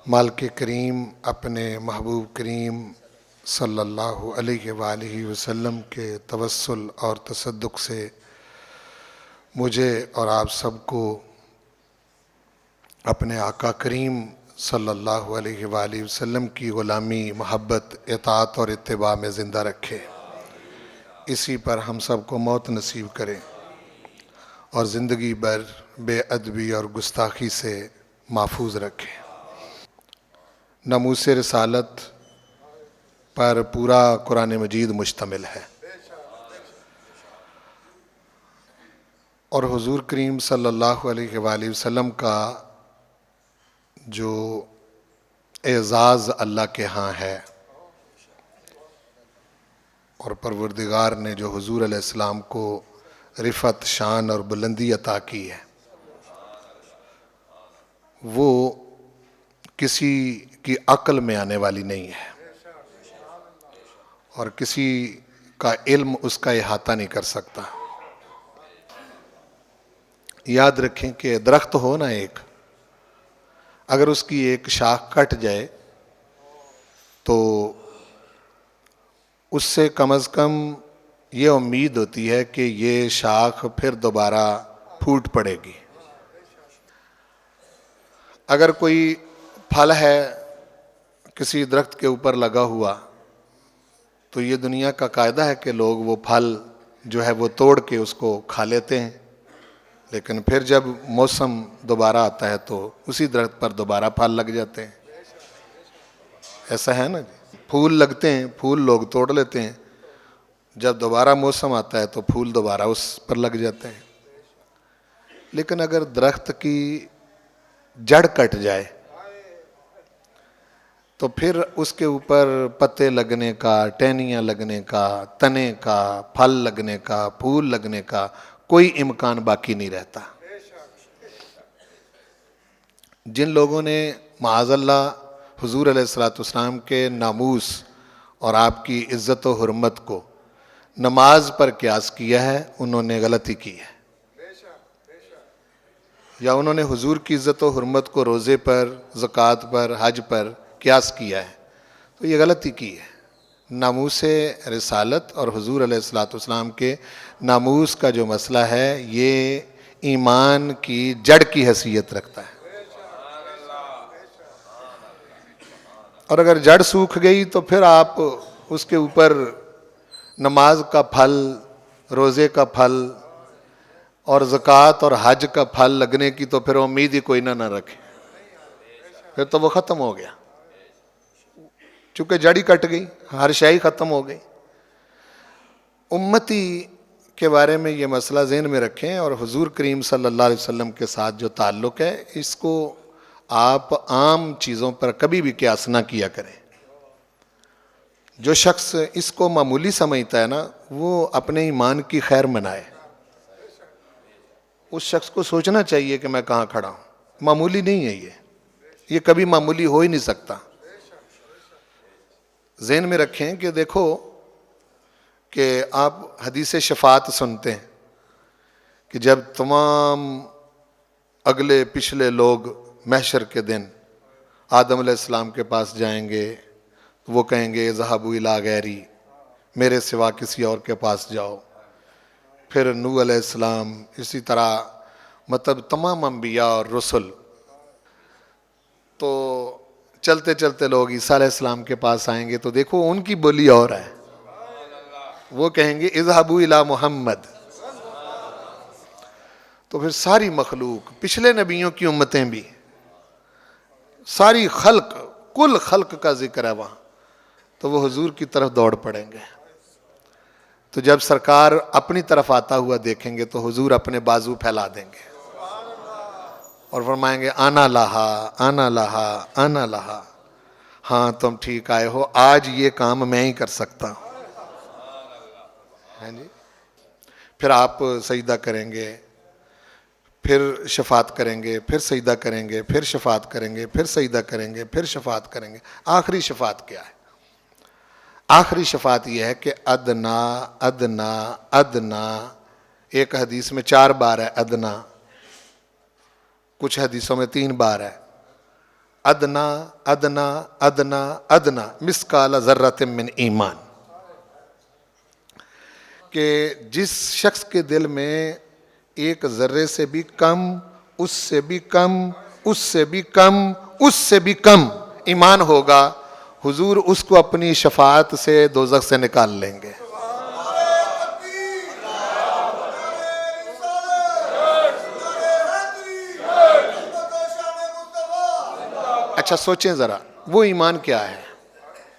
مالک کریم اپنے محبوب کریم صلی اللہ علیہ وآلہ وسلم کے توسل اور تصدق سے مجھے اور آپ سب کو اپنے آقا کریم صلی اللہ علیہ وآلہ وسلم کی غلامی، محبت، اطاعت اور اتباع میں زندہ رکھے، اسی پر ہم سب کو موت نصیب کرے اور زندگی بھر بے ادبی اور گستاخی سے محفوظ رکھے۔ ناموس رسالت پر پورا قرآن مجید مشتمل ہے اور حضور کریم صلی اللہ علیہ وآلہ وسلم کا جو اعزاز اللہ کے ہاں ہے اور پروردگار نے جو حضور علیہ السلام کو رفعت، شان اور بلندی عطا کی ہے، وہ کسی کی عقل میں آنے والی نہیں ہے اور کسی کا علم اس کا احاطہ نہیں کر سکتا۔ یاد رکھیں کہ درخت ہو نا ایک، اگر اس کی ایک شاخ کٹ جائے تو اس سے کم از کم یہ امید ہوتی ہے کہ یہ شاخ پھر دوبارہ پھوٹ پڑے گی۔ اگر کوئی پھل ہے کسی درخت کے اوپر لگا ہوا تو یہ دنیا کا قاعدہ ہے کہ لوگ وہ پھل جو ہے وہ توڑ کے اس کو کھا لیتے ہیں، لیکن پھر جب موسم دوبارہ آتا ہے تو اسی درخت پر دوبارہ پھل لگ جاتے ہیں۔ ایسا ہے نا جی، پھول لگتے ہیں، پھول لوگ توڑ لیتے ہیں، جب دوبارہ موسم آتا ہے تو پھول دوبارہ اس پر لگ جاتے ہیں۔ لیکن اگر درخت کی جڑ کٹ جائے تو پھر اس کے اوپر پتے لگنے کا، ٹہنیاں لگنے کا، تنے کا، پھل لگنے کا، پھول لگنے کا کوئی امکان باقی نہیں رہتا۔ جن لوگوں نے معاذ اللہ حضور علیہ السلام کے ناموس اور آپ کی عزت و حرمت کو نماز پر قیاس کیا ہے، انہوں نے غلطی کی ہے، یا انہوں نے حضور کی عزت و حرمت کو روزے پر، زکوٰۃ پر، حج پر قیاس کیا ہے، تو یہ غلطی کی ہے۔ ناموس رسالت اور حضور علیہ السلام کے ناموس کا جو مسئلہ ہے یہ ایمان کی جڑ کی حیثیت رکھتا ہے، اور اگر جڑ سوکھ گئی تو پھر آپ اس کے اوپر نماز کا پھل، روزے کا پھل اور زکوٰۃ اور حج کا پھل لگنے کی تو پھر امید ہی کوئی نہ رکھے، پھر تو وہ ختم ہو گیا، چونکہ جڑ ہی کٹ گئی، ہر شے ہی ختم ہو گئی۔ امتی کے بارے میں یہ مسئلہ ذہن میں رکھیں، اور حضور کریم صلی اللہ علیہ وسلم کے ساتھ جو تعلق ہے اس کو آپ عام چیزوں پر کبھی بھی قیاس نہ کیا کریں۔ جو شخص اس کو معمولی سمجھتا ہے نا، وہ اپنے ایمان کی خیر منائے۔ اس شخص کو سوچنا چاہیے کہ میں کہاں کھڑا ہوں، معمولی نہیں ہے یہ کبھی معمولی ہو ہی نہیں سکتا۔ ذہن میں رکھیں کہ دیکھو کہ آپ حدیث شفاعت سنتے ہیں کہ جب تمام اگلے پچھلے لوگ محشر کے دن آدم علیہ السلام کے پاس جائیں گے، وہ کہیں گے اذهبوا الی غیری، میرے سوا کسی اور کے پاس جاؤ۔ پھر نوح علیہ السلام، اسی طرح مطلب تمام انبیاء اور رسل، تو چلتے چلتے لوگ عیسیٰ علیہ السلام کے پاس آئیں گے تو دیکھو ان کی بولی اور ہے، وہ کہیں گے اذهبوا الی محمد۔ تو پھر ساری مخلوق، پچھلے نبیوں کی امتیں بھی، ساری خلق، کل خلق کا ذکر ہے وہاں، تو وہ حضور کی طرف دوڑ پڑیں گے۔ تو جب سرکار اپنی طرف آتا ہوا دیکھیں گے تو حضور اپنے بازو پھیلا دیں گے اور فرمائیں گے انا لہا، انا لہا، انا لہا، ہاں تم ٹھیک آئے ہو، آج یہ کام میں ہی کر سکتا ہوں۔ پھر آپ سجدہ کریں گے، پھر شفاعت کریں گے، پھر سجدہ کریں گے، پھر شفاعت کریں گے، پھر سجدہ کریں گے، پھر شفاعت کریں گے۔ آخری شفاعت کیا ہے؟ آخری شفاعت یہ ہے کہ ادنا ادنا ادنا، ایک حدیث میں 4 بار ہے ادنا، کچھ حدیثوں میں 3 بار ہے، ادنا ادنا ادنا ادنا مسقال ذرۃ من ایمان، کہ جس شخص کے دل میں ایک ذرے سے بھی کم، اس سے بھی کم، اس سے بھی کم، اس سے بھی کم ایمان ہوگا، حضور اس کو اپنی شفاعت سے دوزخ سے نکال لیں گے۔ اچھا سوچیں ذرا، وہ ایمان کیا ہے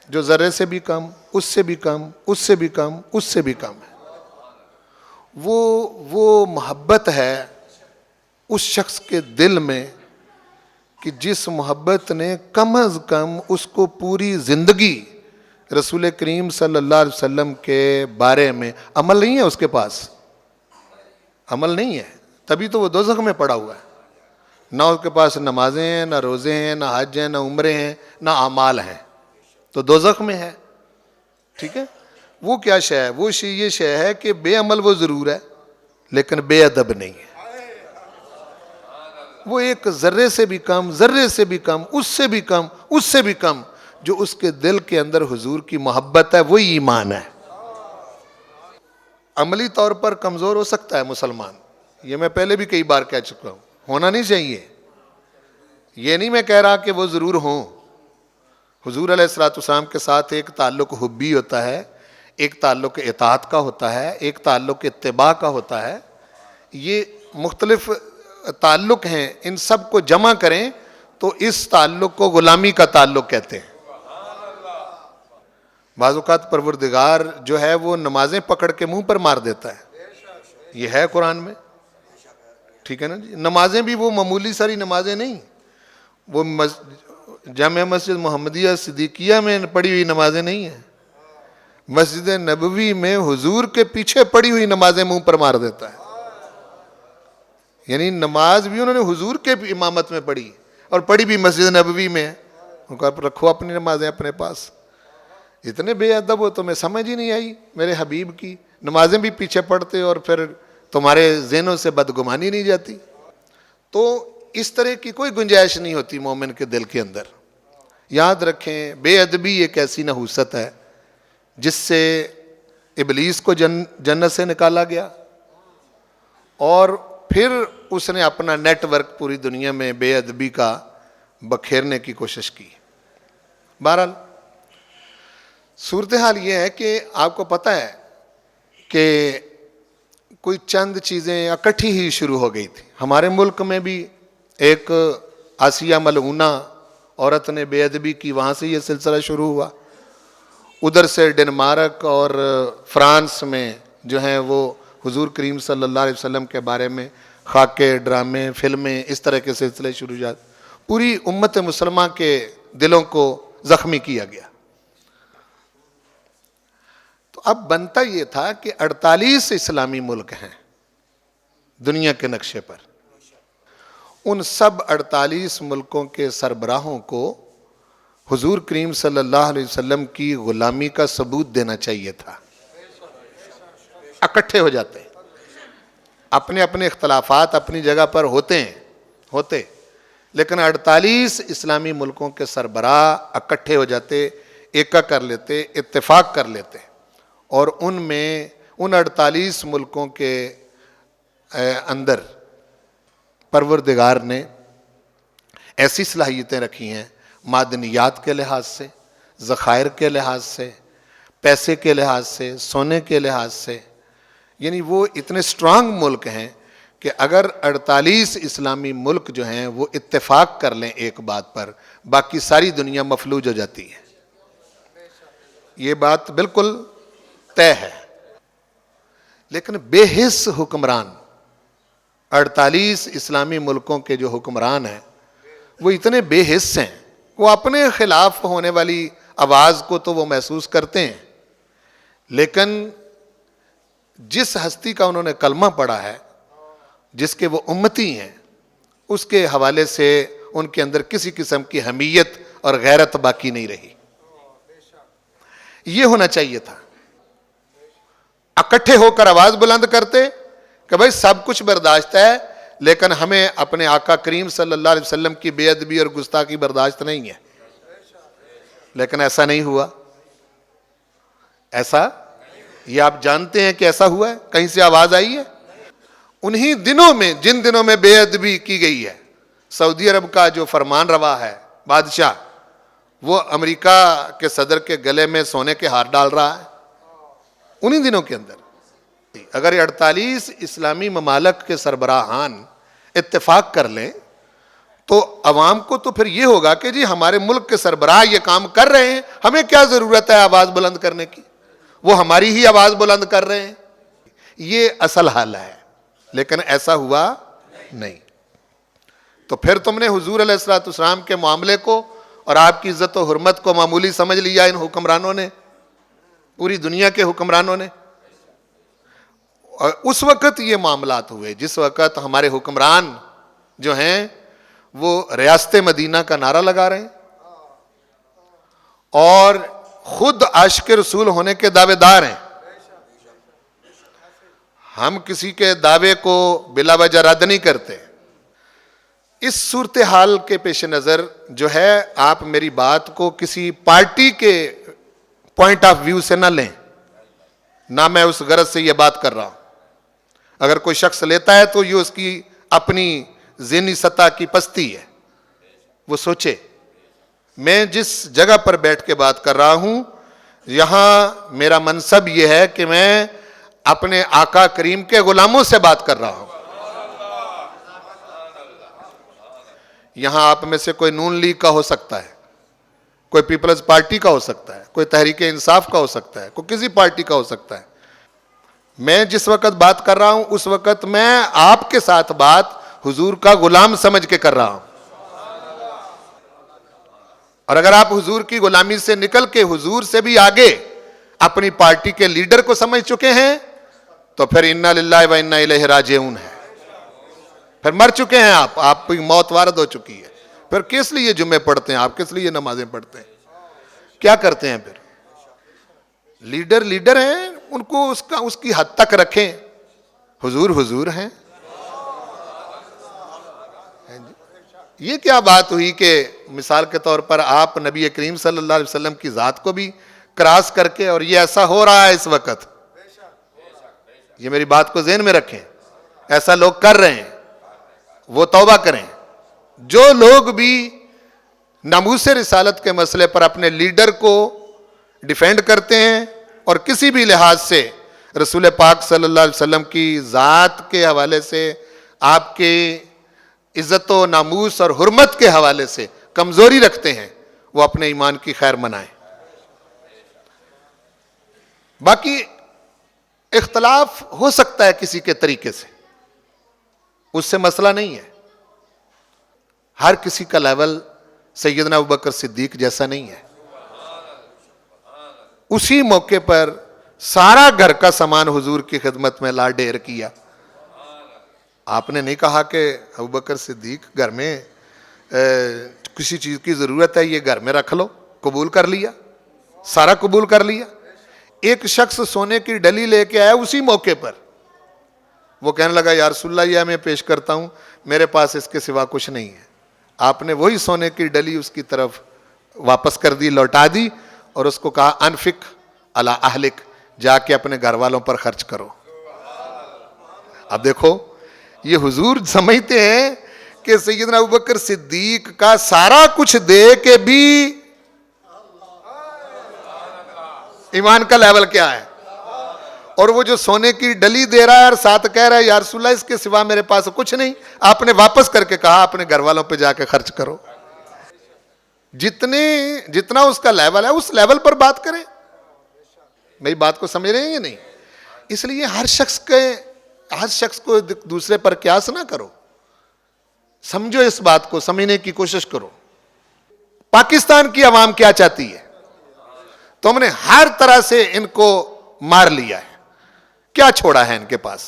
جو ذرے سے بھی کم، اس سے بھی کم، اس سے بھی کم، اس سے بھی کم ہے؟ وہ محبت ہے اس شخص کے دل میں کہ جس محبت نے کم از کم اس کو پوری زندگی رسول کریم صلی اللہ علیہ وسلم کے بارے میں عمل نہیں ہے، اس کے پاس عمل نہیں ہے، تبھی تو وہ دوزخ میں پڑا ہوا ہے۔ نہ اس کے پاس نمازیں ہیں، نہ روزے ہیں، نہ حج ہیں، نہ عمرے ہیں، نہ اعمال ہیں، تو دوزخ میں ہے۔ ٹھیک ہے، وہ کیا شے ہے؟ وہ یہ شے ہے کہ بے عمل وہ ضرور ہے لیکن بے ادب نہیں ہے۔ وہ ایک ذرے سے بھی کم، ذرے سے بھی کم، اس سے بھی کم، اس سے بھی کم، جو اس کے دل کے اندر حضور کی محبت ہے، وہی ایمان ہے۔ عملی طور پر کمزور ہو سکتا ہے مسلمان، یہ میں پہلے بھی کئی بار کہہ چکا ہوں، ہونا نہیں چاہیے، یہ نہیں میں کہہ رہا کہ وہ ضرور ہوں۔ حضور علیہ الصلوۃ والسلام کے ساتھ ایک تعلق حبی ہوتا ہے، ایک تعلق اطاعت کا ہوتا ہے، ایک تعلق اتباع کا ہوتا ہے، یہ مختلف تعلق ہیں، ان سب کو جمع کریں تو اس تعلق کو غلامی کا تعلق کہتے ہیں۔ بعض اوقات پروردگار جو ہے وہ نمازیں پکڑ کے منہ پر مار دیتا ہے، یہ ہے قرآن میں، ٹھیک ہے نا جی۔ نمازیں بھی وہ معمولی ساری نمازیں نہیں، وہ جامع مسجد محمدیہ صدیقیہ میں پڑھی ہوئی نمازیں نہیں ہیں، مسجد نبوی میں حضور کے پیچھے پڑھی ہوئی نمازیں منہ پر مار دیتا ہے۔ یعنی نماز بھی انہوں نے حضور کے امامت میں پڑھی اور پڑھی بھی مسجد نبوی میں، ان کو رکھو اپنی نمازیں اپنے پاس۔ اتنے بے ادب ہو، تمہیں سمجھ ہی نہیں آئی میرے حبیب کی، نمازیں بھی پیچھے پڑھتے اور پھر تمہارے ذہنوں سے بدگمانی نہیں جاتی۔ تو اس طرح کی کوئی گنجائش نہیں ہوتی مومن کے دل کے اندر۔ یاد رکھیں، بے ادبی ایک ایسی نحوست ہے جس سے ابلیس کو جنت سے نکالا گیا، اور پھر اس نے اپنا نیٹ ورک پوری دنیا میں بے ادبی کا بکھیرنے کی کوشش کی۔ بہرحال صورتحال یہ ہے کہ آپ کو پتہ ہے کہ کوئی چند چیزیں اکٹھی ہی شروع ہو گئی تھی۔ ہمارے ملک میں بھی ایک آسیہ ملعونہ عورت نے بے ادبی کی، وہاں سے یہ سلسلہ شروع ہوا۔ ادھر سے ڈنمارک اور فرانس میں جو ہیں وہ حضور کریم صلی اللہ علیہ وسلم کے بارے میں خاکے، ڈرامے، فلمیں، اس طرح کے سلسلے شروع ہوئے، پوری امت مسلمہ کے دلوں کو زخمی کیا گیا۔ تو اب بنتا یہ تھا کہ 48 اسلامی ملک ہیں دنیا کے نقشے پر، ان سب 48 ملکوں کے سربراہوں کو حضور کریم صلی اللہ علیہ وسلم کی غلامی کا ثبوت دینا چاہیے تھا۔ اکٹھے ہو جاتے، اپنے اپنے اختلافات اپنی جگہ پر ہوتے، لیکن 48 اسلامی ملکوں کے سربراہ اکٹھے ہو جاتے، ایکا کر لیتے، اتفاق کر لیتے، اور ان میں ان 48 ملکوں کے اندر پروردگار نے ایسی صلاحیتیں رکھی ہیں، معدنیات کے لحاظ سے، ذخائر کے لحاظ سے، پیسے کے لحاظ سے، سونے کے لحاظ سے، یعنی وہ اتنے سٹرانگ ملک ہیں کہ اگر 48 اسلامی ملک جو ہیں وہ اتفاق کر لیں ایک بات پر، باقی ساری دنیا مفلوج ہو جاتی ہے۔ یہ بات بالکل طے ہے۔ لیکن بے حس حکمران، 48 اسلامی ملکوں کے جو حکمران ہیں وہ اتنے بے حس ہیں، وہ اپنے خلاف ہونے والی آواز کو تو وہ محسوس کرتے ہیں، لیکن جس ہستی کا انہوں نے کلمہ پڑھا ہے، جس کے وہ امتی ہیں، اس کے حوالے سے ان کے اندر کسی قسم کی حمیت اور غیرت باقی نہیں رہی۔ یہ ہونا چاہیے تھا، اکٹھے ہو کر آواز بلند کرتے کہ بھائی سب کچھ برداشت ہے، لیکن ہمیں اپنے آقا کریم صلی اللہ علیہ وسلم کی بے ادبی اور گستاخی برداشت نہیں ہے. لیکن ایسا نہیں ہوا. ایسا یہ آپ جانتے ہیں کہ ایسا ہوا ہے؟ کہیں سے آواز آئی ہے؟ انہی دنوں میں، جن دنوں میں بے ادبی کی گئی ہے، سعودی عرب کا جو فرمان روا ہے بادشاہ، وہ امریکہ کے صدر کے گلے میں سونے کے ہار ڈال رہا ہے انہی دنوں کے اندر. اگر 48 اسلامی ممالک کے سربراہان اتفاق کر لیں تو عوام کو تو پھر یہ ہوگا کہ جی ہمارے ملک کے سربراہ یہ کام کر رہے ہیں، ہمیں کیا ضرورت ہے آواز بلند کرنے کی، وہ ہماری ہی آواز بلند کر رہے ہیں. یہ اصل حال ہے. لیکن ایسا ہوا نہیں. تو پھر تم نے حضور علیہ الصلوۃ والسلام کے معاملے کو اور آپ کی عزت و حرمت کو معمولی سمجھ لیا ان حکمرانوں نے، پوری دنیا کے حکمرانوں نے. اور اس وقت یہ معاملات ہوئے جس وقت ہمارے حکمران جو ہیں وہ ریاست مدینہ کا نعرہ لگا رہے ہیں اور خود عاشق رسول ہونے کے دعوے دار ہیں. ہم کسی کے دعوے کو بلا وجہ رد نہیں کرتے. اس صورتحال کے پیش نظر جو ہے آپ میری بات کو کسی پارٹی کے پوائنٹ آف ویو سے نہ لیں، نہ میں اس غرض سے یہ بات کر رہا ہوں. اگر کوئی شخص لیتا ہے تو یہ اس کی اپنی ذہنی سطح کی پستی ہے، وہ سوچے. میں جس جگہ پر بیٹھ کے بات کر رہا ہوں یہاں میرا منصب یہ ہے کہ میں اپنے آقا کریم کے غلاموں سے بات کر رہا ہوں. یہاں آپ میں سے کوئی نون لیگ کا ہو سکتا ہے، کوئی پیپلز پارٹی کا ہو سکتا ہے، کوئی تحریک انصاف کا ہو سکتا ہے، کوئی کسی پارٹی کا ہو سکتا ہے. میں جس وقت بات کر رہا ہوں اس وقت میں آپ کے ساتھ بات حضور کا غلام سمجھ کے کر رہا ہوں. اور اگر آپ حضور کی غلامی سے نکل کے حضور سے بھی آگے اپنی پارٹی کے لیڈر کو سمجھ چکے ہیں تو پھر انا للہ و انا الیہ راجعون ہے. پھر مر چکے ہیں آپ کی موت وارد ہو چکی ہے. پھر کس لیے جمعے پڑھتے ہیں آپ؟ کس لیے نمازیں پڑھتے ہیں؟ کیا کرتے ہیں پھر؟ لیڈر ہیں، ان کو اس کی حد تک رکھیں. حضور حضور ہیں. یہ کیا بات ہوئی کہ مثال کے طور پر آپ نبی کریم صلی اللہ علیہ وسلم کی ذات کو بھی کراس کر کے، اور یہ ایسا ہو رہا ہے اس وقت، یہ میری بات کو ذہن میں رکھیں، ایسا لوگ کر رہے ہیں، وہ توبہ کریں. جو لوگ بھی ناموس رسالت کے مسئلے پر اپنے لیڈر کو ڈیفینڈ کرتے ہیں اور کسی بھی لحاظ سے رسول پاک صلی اللہ علیہ وسلم کی ذات کے حوالے سے، آپ کے عزت و ناموس اور حرمت کے حوالے سے کمزوری رکھتے ہیں، وہ اپنے ایمان کی خیر منائیں. باقی اختلاف ہو سکتا ہے کسی کے طریقے سے، اس سے مسئلہ نہیں ہے. ہر کسی کا لیول سیدنا ابوبکر صدیق جیسا نہیں ہے. اسی موقع پر سارا گھر کا سامان حضور کی خدمت میں لا ڈھیر کیا. آپ نے نہیں کہا کہ ابوبکر صدیق گھر میں کسی چیز کی ضرورت ہے یہ گھر میں رکھ لو. قبول کر لیا، سارا قبول کر لیا. ایک شخص سونے کی ڈلی لے کے آیا اسی موقع پر، وہ کہنے لگا یا رسول اللہ یہ میں پیش کرتا ہوں، میرے پاس اس کے سوا کچھ نہیں ہے. آپ نے وہی سونے کی ڈلی اس کی طرف واپس کر دی، لوٹا دی، اور اس کو کہا انفق علی اہلک، جا کے اپنے گھر والوں پر خرچ کرو. اب دیکھو یہ حضور سمجھتے ہیں کہ سیدنا ابوبکر صدیق کا سارا کچھ دے کے بھی ایمان کا لیول کیا ہے، اور وہ جو سونے کی ڈلی دے رہا ہے اور ساتھ کہہ رہا ہے یا رسول اللہ اس کے سوا میرے پاس کچھ نہیں. آپ نے واپس کر کے کہا اپنے گھر والوں پہ جا کے خرچ کرو. جتنا اس کا لیول ہے اس لیول پر بات کریں. میری بات کو سمجھ رہے ہیں یا نہیں؟ اس لیے ہر شخص کو دوسرے پر قیاس نہ کرو. سمجھو اس بات کو، سمجھنے کی کوشش کرو. پاکستان کی عوام کیا چاہتی ہے؟ تم نے ہر طرح سے ان کو مار لیا ہے. کیا چھوڑا ہے ان کے پاس؟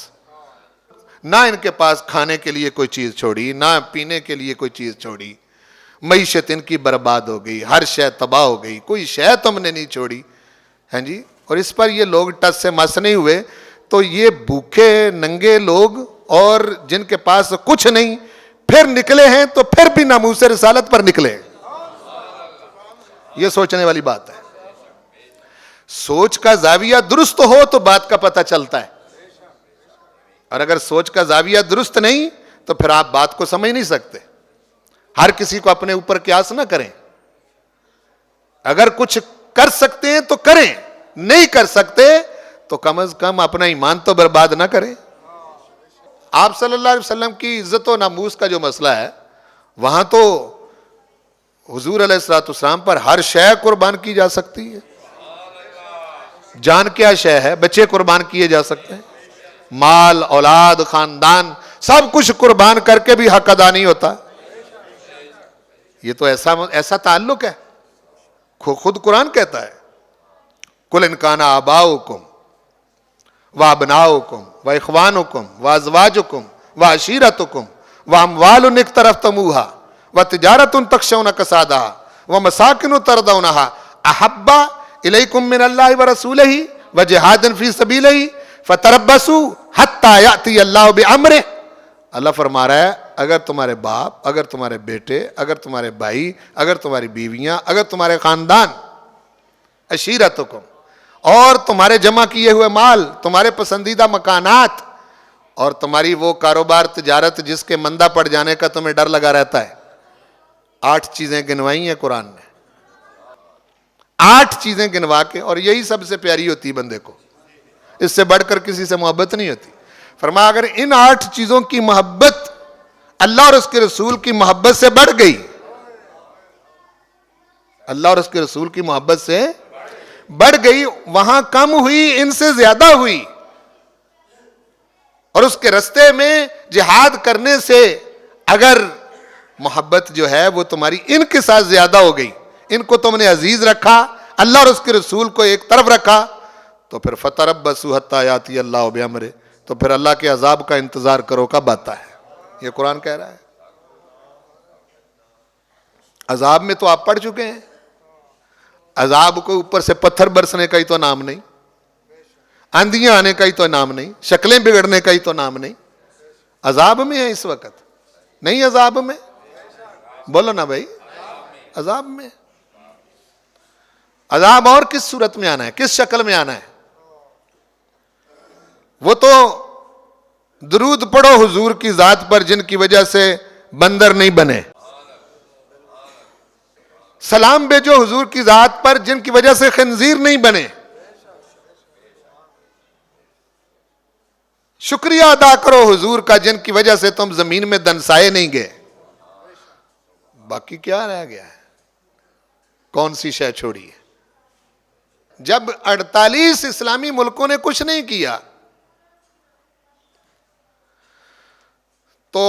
نہ ان کے پاس کھانے کے لیے کوئی چیز چھوڑی، نہ پینے کے لیے کوئی چیز چھوڑی. معیشت ان کی برباد ہو گئی، ہر شے تباہ ہو گئی، کوئی شے تم نے نہیں چھوڑی. ہیں جی؟ اور اس پر یہ لوگ ٹس سے مس نہیں ہوئے. تو یہ بھوکے ننگے لوگ اور جن کے پاس کچھ نہیں پھر نکلے ہیں تو پھر بھی ناموس رسالت پر نکلے. یہ سوچنے والی بات ہے. سوچ کا زاویہ درست ہو تو بات کا پتہ چلتا ہے, اور اگر سوچ کا زاویہ درست نہیں تو پھر آپ بات کو سمجھ نہیں سکتے. ہر کسی کو اپنے اوپر قیاس نہ کریں. اگر کچھ کر سکتے ہیں تو کریں, نہیں کر سکتے تو کم از کم اپنا ایمان تو برباد نہ کریں. آپ صلی اللہ علیہ وسلم کی عزت و ناموس کا جو مسئلہ ہے, وہاں تو حضور علیہ الصلوۃ والسلام پر ہر شے قربان کی جا سکتی ہے. جان کیا شے ہے, بچے قربان کیے جا سکتے ہیں, مال اولاد خاندان سب کچھ قربان کر کے بھی حق ادا نہیں ہوتا. یہ تو ایسا تعلق ہے. خود قرآن کہتا ہے قل ان کان آباؤکم وابناؤکم واخوانکم وازواجکم وعشیرتکم واموال اقترفتموها وتجارۃ تخشون کسادها ومساکن ترضونها احب الیکم من اللہ ورسولہ وجہاد فی سبیلہ فتربصوا حتی یأتی اللہ بامرہ. اللہ فرما رہا ہے اگر تمہارے باپ, اگر تمہارے بیٹے, اگر تمہارے بھائی, اگر تمہاری بیویاں, اگر تمہارے خاندان, عشیرتکم, اور تمہارے جمع کیے ہوئے مال, تمہارے پسندیدہ مکانات, اور تمہاری وہ کاروبار تجارت جس کے مندہ پڑ جانے کا تمہیں ڈر لگا رہتا ہے. 8 چیزیں گنوائی ہیں قرآن نے, 8 چیزیں گنوا کے, اور یہی سب سے پیاری ہوتی ہے بندے کو, اس سے بڑھ کر کسی سے محبت نہیں ہوتی. فرمایا اگر ان 8 چیزوں کی محبت اللہ اور اس کے رسول کی محبت سے بڑھ گئی, اللہ اور اس کے رسول کی محبت سے بڑھ گئی, وہاں کم ہوئی ان سے زیادہ ہوئی, اور اس کے رستے میں جہاد کرنے سے اگر محبت جو ہے وہ تمہاری ان کے ساتھ زیادہ ہو گئی, ان کو تم نے عزیز رکھا, اللہ اور اس کے رسول کو ایک طرف رکھا, تو پھر فتربصوا حتی یاتی اللہ بامرہ, تو پھر اللہ کے عذاب کا انتظار کرو کب آتا ہے. یہ قرآن کہہ رہا ہے. عذاب میں تو آپ پڑھ چکے ہیں. عذاب کو اوپر سے پتھر برسنے کا ہی تو نام نہیں, آندیاں آنے کا ہی تو نام نہیں, شکلیں بگڑنے کا ہی تو نام نہیں. عذاب میں ہے اس وقت, نہیں عذاب میں؟ بولو نا بھائی, عذاب میں. عذاب اور کس صورت میں آنا ہے, کس شکل میں آنا ہے؟ وہ تو درود پڑھو حضور کی ذات پر جن کی وجہ سے بندر نہیں بنے, سلام بھیجو حضور کی ذات پر جن کی وجہ سے خنزیر نہیں بنے, شکریہ ادا کرو حضور کا جن کی وجہ سے تم زمین میں دنسائے نہیں گئے. باقی کیا رہ گیا ہے, کون سی شے چھوڑی ہے؟ جب 48 اسلامی ملکوں نے کچھ نہیں کیا تو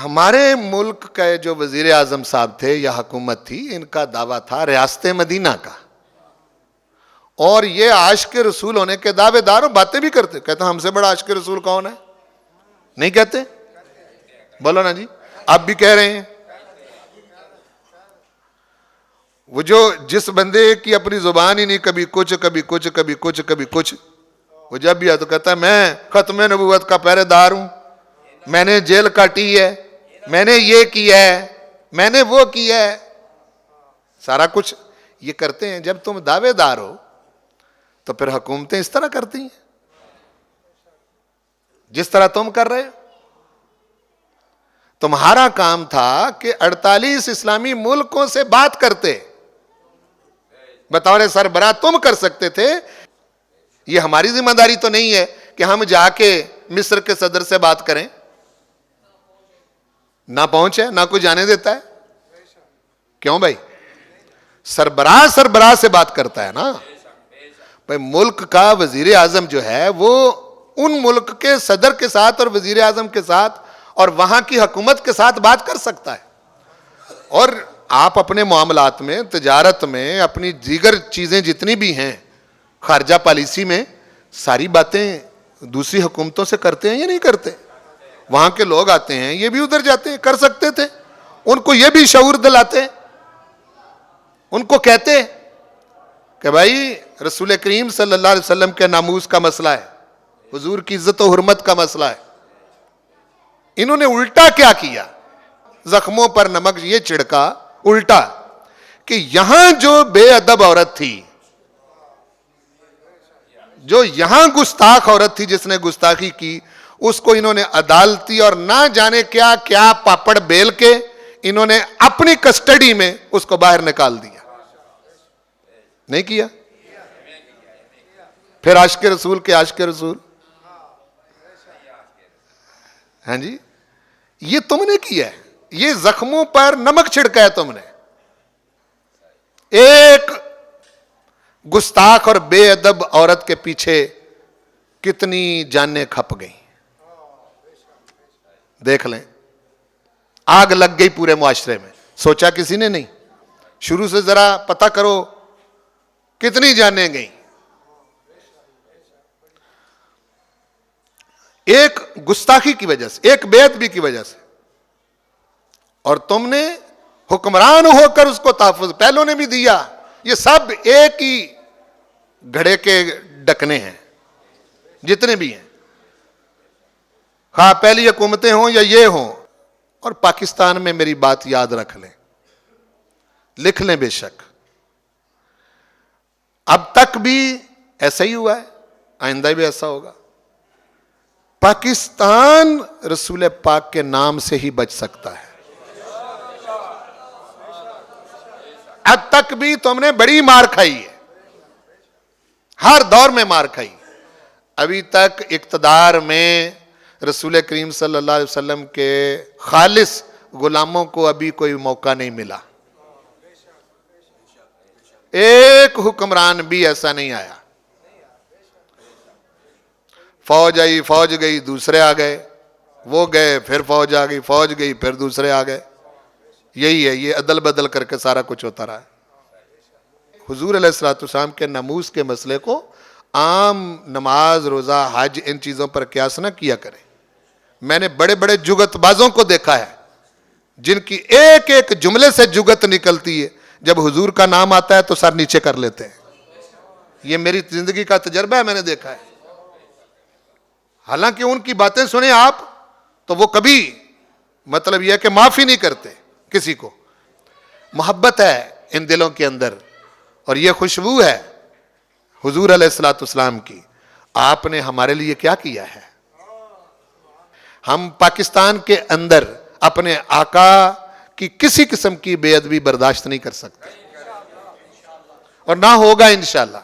ہمارے ملک کے جو وزیر اعظم صاحب تھے یا حکومت تھی, ان کا دعویٰ تھا ریاست مدینہ کا, اور یہ عاشق رسول ہونے کے دعوے دار, باتیں بھی کرتے, کہتے ہم سے بڑا عاشق رسول کون ہے؟ نہیں کہتے؟ بولو نا جی, آپ بھی کہہ رہے ہیں. وہ جو جس بندے کی اپنی زبان ہی نہیں, کبھی کچھ کبھی کچھ کبھی کچھ کبھی کچھ, وہ جب بھی آتا تو کہتا ہے میں ختم نبوت کا پہرے دار ہوں, میں نے جیل کاٹی ہے, میں نے یہ کیا ہے, میں نے وہ کیا ہے, سارا کچھ یہ کرتے ہیں. جب تم دعوے دار ہو تو پھر حکومتیں اس طرح کرتی ہیں جس طرح تم کر رہے ہو. تمہارا کام تھا کہ 48 اسلامی ملکوں سے بات کرتے, بطور سربراہ تم کر سکتے تھے. یہ ہماری ذمہ داری تو نہیں ہے کہ ہم جا کے مصر کے صدر سے بات کریں, نہ پہنچے, نہ کوئی جانے دیتا ہے. کیوں بھائی؟ سربراہ سے بات کرتا ہے نا بھائی. ملک کا وزیر اعظم جو ہے وہ ان ملک کے صدر کے ساتھ اور وزیر اعظم کے ساتھ اور وہاں کی حکومت کے ساتھ بات کر سکتا ہے. اور آپ اپنے معاملات میں, تجارت میں, اپنی دیگر چیزیں جتنی بھی ہیں, خارجہ پالیسی میں, ساری باتیں دوسری حکومتوں سے کرتے ہیں یا نہیں کرتے؟ وہاں کے لوگ آتے ہیں, یہ بھی ادھر جاتے ہیں, کر سکتے تھے. ان کو یہ بھی شعور دلاتے, ان کو کہتے کہ بھائی رسول کریم صلی اللہ علیہ وسلم کے ناموس کا مسئلہ ہے, حضور کی عزت و حرمت کا مسئلہ ہے, انہوں نے الٹا کیا کیا؟ زخموں پر نمک یہ چھڑکا الٹا کہ یہاں جو بے ادب عورت تھی، جو یہاں گستاخ عورت تھی جس نے گستاخی کی، اس کو انہوں نے عدالتی اور نہ جانے کیا کیا پاپڑ بیل کے انہوں نے اپنی کسٹڈی میں اس کو باہر نکال دیا. نہیں کیا؟ پھر عاشق رسول کے عاشق رسول، ہاں جی، یہ تم نے کیا ہے، یہ زخموں پر نمک چھڑکا ہے تم نے. ایک گستاخ اور بے ادب عورت کے پیچھے کتنی جانیں کھپ گئیں. دیکھ لیں، آگ لگ گئی پورے معاشرے میں. سوچا کسی نے نہیں؟ شروع سے ذرا پتہ کرو کتنی جانیں گئیں. ایک گستاخی کی وجہ سے، ایک بے ادبی کی وجہ سے. اور تم نے حکمران ہو کر اس کو تحفظ، پہلوں نے بھی دیا. یہ سب ایک ہی گھڑے کے ڈکنے ہیں جتنے بھی ہیں، خواہ پہلی حکومتیں ہوں یا یہ ہوں. اور پاکستان میں میری بات یاد رکھ لیں، لکھ لیں بے شک، اب تک بھی ایسا ہی ہوا ہے، آئندہ بھی ایسا ہوگا. پاکستان رسول پاک کے نام سے ہی بچ سکتا ہے. اب تک بھی تم نے بڑی مار کھائی ہے، ہر دور میں مار کھائی. ابھی تک اقتدار میں رسول کریم صلی اللہ علیہ وسلم کے خالص غلاموں کو ابھی کوئی موقع نہیں ملا. ایک حکمران بھی ایسا نہیں آیا. فوج آئی، فوج گئی، دوسرے آ گئے، وہ گئے، پھر فوج آ گئی، فوج گئی، پھر دوسرے آ گئے. یہی ہے، یہ عدل بدل کر کے سارا کچھ ہوتا رہا. حضور علیہ الصلوۃ والسلام کے ناموس کے مسئلے کو عام نماز، روزہ، حج، ان چیزوں پر قیاس نہ کیا کریں. میں نے بڑے بڑے جگت بازوں کو دیکھا ہے جن کی ایک ایک جملے سے جگت نکلتی ہے، جب حضور کا نام آتا ہے تو سر نیچے کر لیتے ہیں. یہ میری زندگی کا تجربہ ہے، میں نے دیکھا ہے. حالانکہ ان کی باتیں سنیں آپ تو وہ کبھی مطلب یہ ہے کہ معافی نہیں کرتے کسی کو. محبت ہے ان دلوں کے اندر، اور یہ خوشبو ہے حضور علیہ الصلوۃ والسلام کی. آپ نے ہمارے لیے کیا کیا ہے؟ ہم پاکستان کے اندر اپنے آقا کی کسی قسم کی بے ادبی برداشت نہیں کر سکتے، اور نہ ہوگا انشاءاللہ.